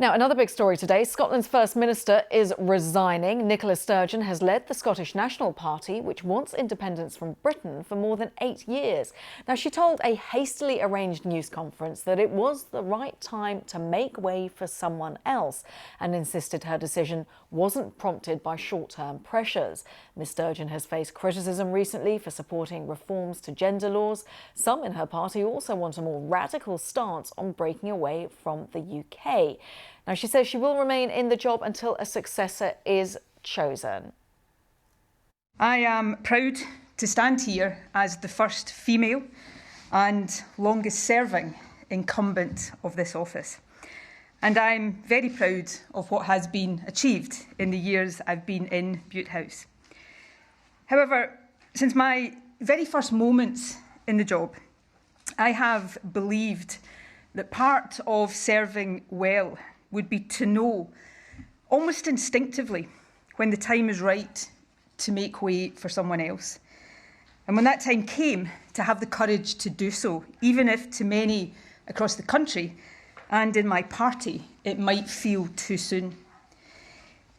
Now, another big story today. Scotland's First Minister is resigning. Nicola Sturgeon has led the Scottish National Party, which wants independence from Britain for more than 8 years. Now, she told a hastily arranged news conference that it was the right time to make way for someone else and insisted her decision wasn't prompted by short-term pressures. Ms Sturgeon has faced criticism recently for supporting reforms to gender laws. Some in her party also want a more radical stance on breaking away from the UK. Now, she says she will remain in the job until a successor is chosen. I am proud to stand here as the first female and longest serving incumbent of this office. And I'm very proud of what has been achieved in the years I've been in Bute House. However, since my very first moments in the job, I have believed that part of serving well would be to know, almost instinctively, when the time is right to make way for someone else. And when that time came, to have the courage to do so, even if to many across the country and in my party, it might feel too soon.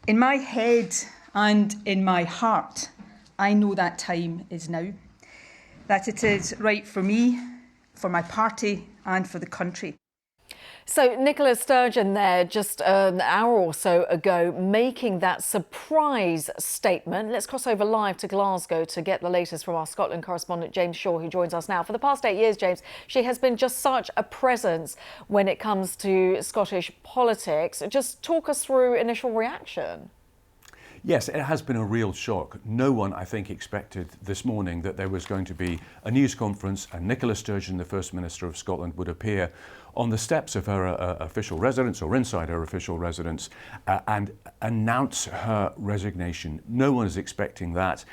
In my head and in my heart, I know that time is now, that it is right for me, for my party and for the country. So Nicola Sturgeon there just an hour or so ago making that surprise statement. Let's cross over live to Glasgow to get the latest from our Scotland correspondent James Shaw, who joins us now. For the past 8 years, James, she has been just such a presence when it comes to Scottish politics. Just talk us through initial reaction. Yes, it has been a real shock. No one, I think, expected this morning that there was going to be a news conference and Nicola Sturgeon, the First Minister of Scotland, would appear on the steps of her official residence or inside her official residence and announce her resignation. No one is expecting that.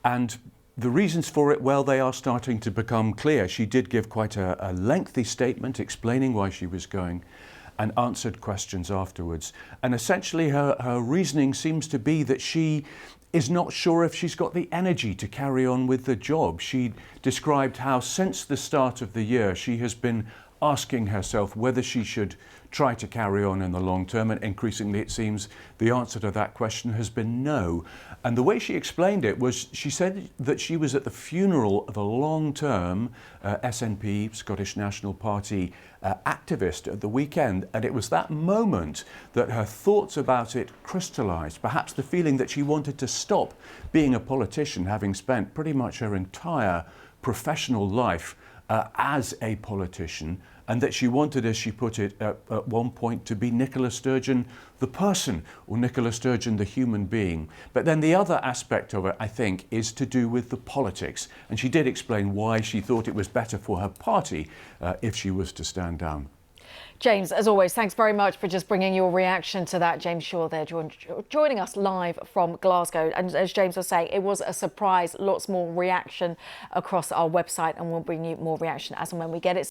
And the reasons for it, well, they are starting to become clear. She did give quite a lengthy statement explaining why she was going and answered questions afterwards. And essentially her reasoning seems to be that she is not sure if she's got the energy to carry on with the job. She described how since the start of the year she has been asking herself whether she should try to carry on in the long term, and increasingly it seems the answer to that question has been no. And the way she explained it was, she said that she was at the funeral of a long-term SNP, Scottish National Party activist at the weekend, and it was that moment that her thoughts about it crystallised, perhaps the feeling that she wanted to stop being a politician, having spent pretty much her entire professional life as a politician, and that she wanted, as she put it at one point, to be Nicola Sturgeon the person, or Nicola Sturgeon the human being. But then the other aspect of it, I think, is to do with the politics. And she did explain why she thought it was better for her party if she was to stand down. James, as always, thanks very much for just bringing your reaction to that. James Shaw there joining us live from Glasgow. And as James was saying, it was a surprise. Lots more reaction across our website, and we'll bring you more reaction as and when we get it.